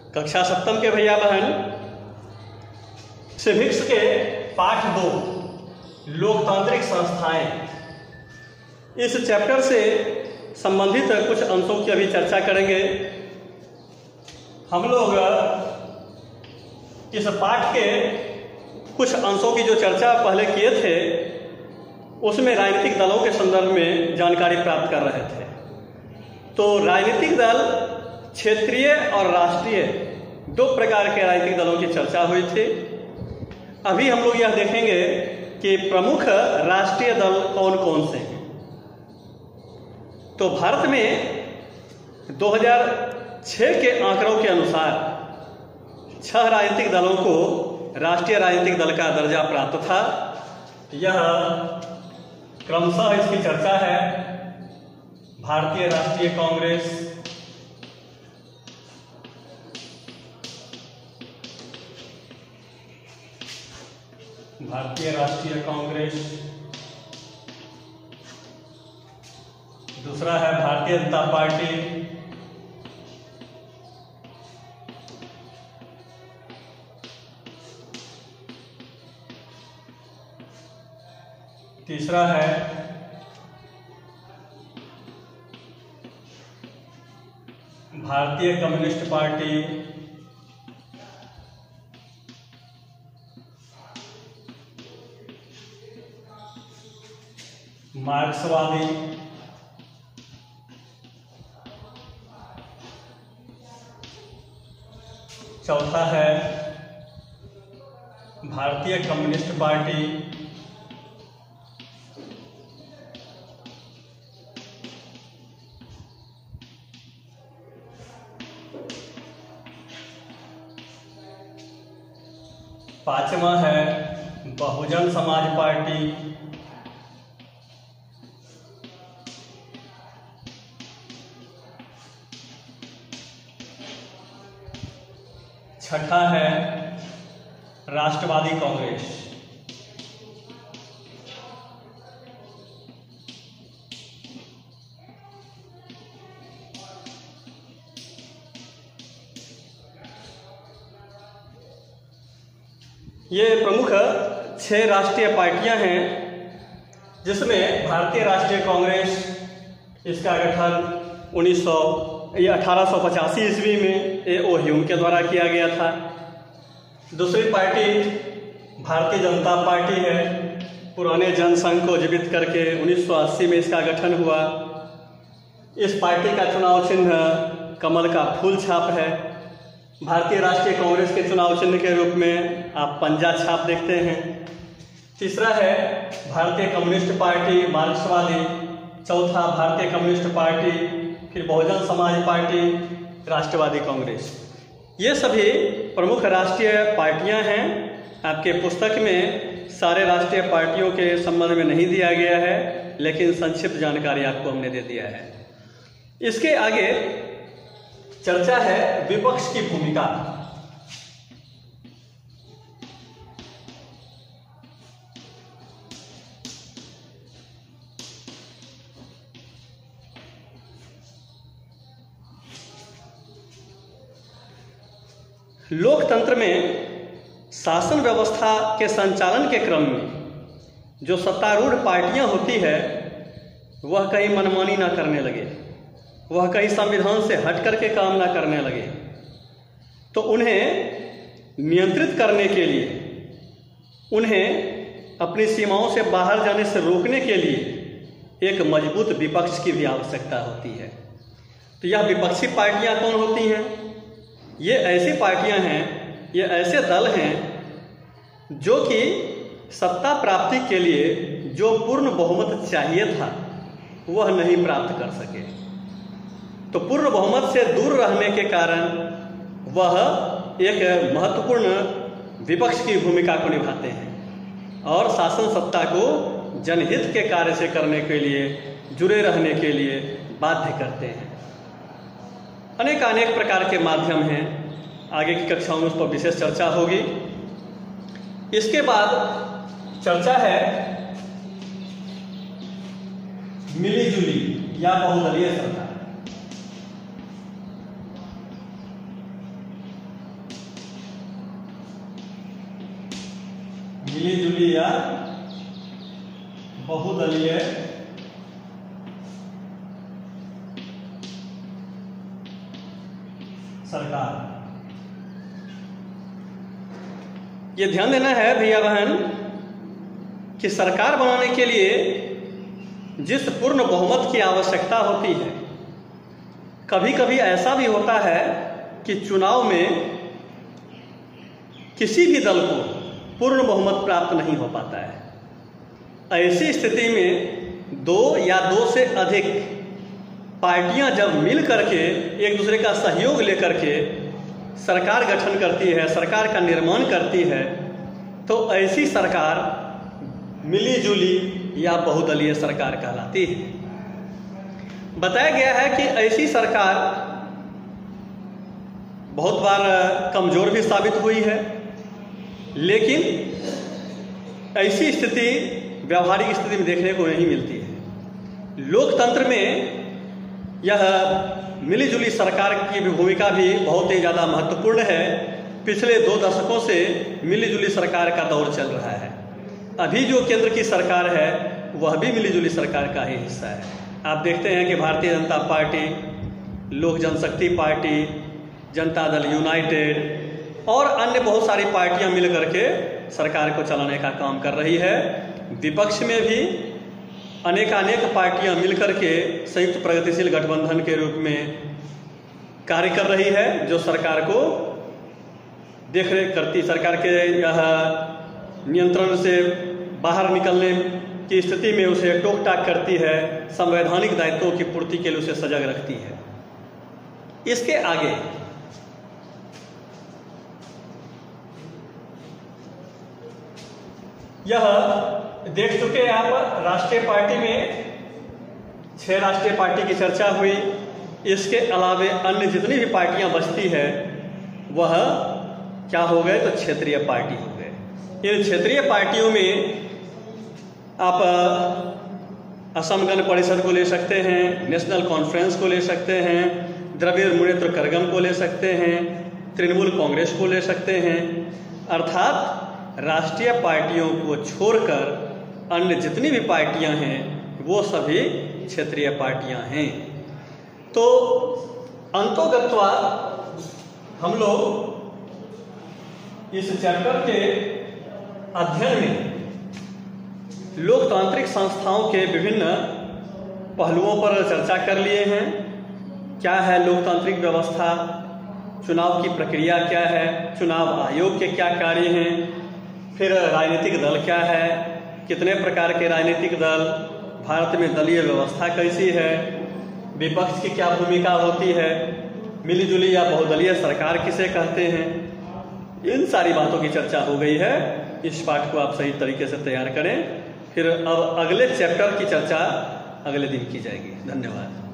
कक्षा सप्तम के भैया बहन, सिविक्स के पाठ 2 लोकतांत्रिक संस्थाएं, इस चैप्टर से संबंधित कुछ अंशों की अभी चर्चा करेंगे। हम लोग इस पाठ के कुछ अंशों की जो चर्चा पहले किए थे उसमें राजनीतिक दलों के संदर्भ में जानकारी प्राप्त कर रहे थे। तो राजनीतिक दल क्षेत्रीय और राष्ट्रीय 2 प्रकार के राजनीतिक दलों की चर्चा हुई थी। अभी हम लोग यह देखेंगे कि प्रमुख राष्ट्रीय दल कौन कौन से हैं। तो भारत में 2006 के आंकड़ों के अनुसार 6 राजनीतिक दलों को राष्ट्रीय राजनीतिक दल का दर्जा प्राप्त था। यह क्रमशः इसकी चर्चा है: भारतीय राष्ट्रीय कांग्रेस, दूसरा है भारतीय जनता पार्टी, तीसरा है भारतीय कम्युनिस्ट पार्टी, मार्क्सवादी, चौथा है भारतीय कम्युनिस्ट पार्टी, पांचवा है बहुजन समाज पार्टी, छठा है राष्ट्रवादी कांग्रेस, ये प्रमुख 6 राष्ट्रीय पार्टियां हैं, जिसमें भारतीय राष्ट्रीय कांग्रेस, इसका गठन 1885 ईस्वी में ए.ओ. ह्यूम के द्वारा किया गया था। दूसरी पार्टी भारतीय जनता पार्टी है। पुराने जनसंघ को जीवित करके 1980 में इसका गठन हुआ। इस पार्टी का चुनाव चिन्ह कमल का फूल छाप है। भारतीय राष्ट्रीय कांग्रेस के चुनाव चिन्ह के रूप में आप पंजा छाप देखते हैं। तीसरा है भारतीय कम्युनिस्ट पार्टी, मार्क्सवादी, चौथा भारतीय कम्युनिस्ट पार्टी, फिर बहुजन समाज पार्टी, राष्ट्रवादी कांग्रेस। ये सभी प्रमुख राष्ट्रीय पार्टियां हैं। आपके पुस्तक में सारे राष्ट्रीय पार्टियों के संबंध में नहीं दिया गया है, लेकिन संक्षिप्त जानकारी आपको हमने दे दिया है। इसके आगे चर्चा है विपक्ष की भूमिका। लोकतंत्र में शासन व्यवस्था के संचालन के क्रम में जो सत्तारूढ़ पार्टियां होती है वह कहीं मनमानी ना करने लगे, वह कहीं संविधान से हट करके काम ना करने लगे, तो उन्हें नियंत्रित करने के लिए, उन्हें अपनी सीमाओं से बाहर जाने से रोकने के लिए एक मजबूत विपक्ष की भी आवश्यकता होती है। तो यह विपक्षी पार्टियां कौन होती हैं? ये ऐसी पार्टियां हैं, ये ऐसे दल हैं जो कि सत्ता प्राप्ति के लिए जो पूर्ण बहुमत चाहिए था वह नहीं प्राप्त कर सके। तो पूर्ण बहुमत से दूर रहने के कारण वह एक महत्वपूर्ण विपक्ष की भूमिका को निभाते हैं और शासन सत्ता को जनहित के कार्य से करने के लिए, जुड़े रहने के लिए बाध्य करते हैं। अनेक प्रकार के माध्यम हैं। आगे की कक्षाओं में उस पर विशेष चर्चा होगी। इसके बाद चर्चा है मिलीजुली या बहुदलीय सरकार। मिलीजुली या बहुदलीय सरकार। ये ध्यान देना है भैया बहन कि सरकार बनाने के लिए जिस पूर्ण बहुमत की आवश्यकता होती है, कभी कभी ऐसा भी होता है कि चुनाव में किसी भी दल को पूर्ण बहुमत प्राप्त नहीं हो पाता है। ऐसी स्थिति में दो या दो से अधिक पार्टियां जब मिल करके एक दूसरे का सहयोग लेकर के सरकार गठन करती है, सरकार का निर्माण करती है, तो ऐसी सरकार मिलीजुली या बहुदलीय सरकार कहलाती है। बताया गया है कि ऐसी सरकार बहुत बार कमजोर भी साबित हुई है, लेकिन ऐसी स्थिति व्यावहारिक स्थिति में देखने को नहीं मिलती है। लोकतंत्र में यह मिलीजुली सरकार की भूमिका भी बहुत ही ज़्यादा महत्वपूर्ण है। पिछले 2 दशकों से मिलीजुली सरकार का दौर चल रहा है। अभी जो केंद्र की सरकार है वह भी मिलीजुली सरकार का ही हिस्सा है। आप देखते हैं कि भारतीय जनता पार्टी, लोक जनशक्ति पार्टी, जनता दल यूनाइटेड और अन्य बहुत सारी पार्टियां मिल करके सरकार को चलाने का काम कर रही है। विपक्ष में भी अनेकानेक पार्टियां मिलकर के संयुक्त प्रगतिशील गठबंधन के रूप में कार्य कर रही है, जो सरकार को देखरेख करती, सरकार के यह नियंत्रण से बाहर निकलने की स्थिति में उसे टोक टाक करती है, संवैधानिक दायित्वों की पूर्ति के लिए उसे सजग रखती है। इसके आगे यह देख चुके आप, राष्ट्रीय पार्टी में 6 राष्ट्रीय पार्टी की चर्चा हुई। इसके अलावे अन्य जितनी भी पार्टियां बचती है वह क्या हो गए, तो क्षेत्रीय पार्टी हो गए। इन क्षेत्रीय पार्टियों में आप असम गण परिषद को ले सकते हैं, नेशनल कॉन्फ्रेंस को ले सकते हैं, द्रविड़ मुनेत्र कड़गम को ले सकते हैं, तृणमूल कांग्रेस को ले सकते हैं। अर्थात राष्ट्रीय पार्टियों को छोड़कर अन्य जितनी भी पार्टियां हैं वो सभी क्षेत्रीय पार्टियां हैं। तो अंतोगत्वा हम लोग इस चैप्टर के अध्ययन में लोकतांत्रिक संस्थाओं के विभिन्न पहलुओं पर चर्चा कर लिए हैं। क्या है लोकतांत्रिक व्यवस्था, चुनाव की प्रक्रिया क्या है, चुनाव आयोग के क्या कार्य हैं, फिर राजनीतिक दल क्या है, कितने प्रकार के राजनीतिक दल, भारत में दलीय व्यवस्था कैसी है, विपक्ष की क्या भूमिका होती है, मिलीजुली या बहुदलीय सरकार किसे कहते हैं। इन सारी बातों की चर्चा हो गई है। इस पाठ को आप सही तरीके से तैयार करें, फिर अब अगले चैप्टर की चर्चा अगले दिन की जाएगी। धन्यवाद।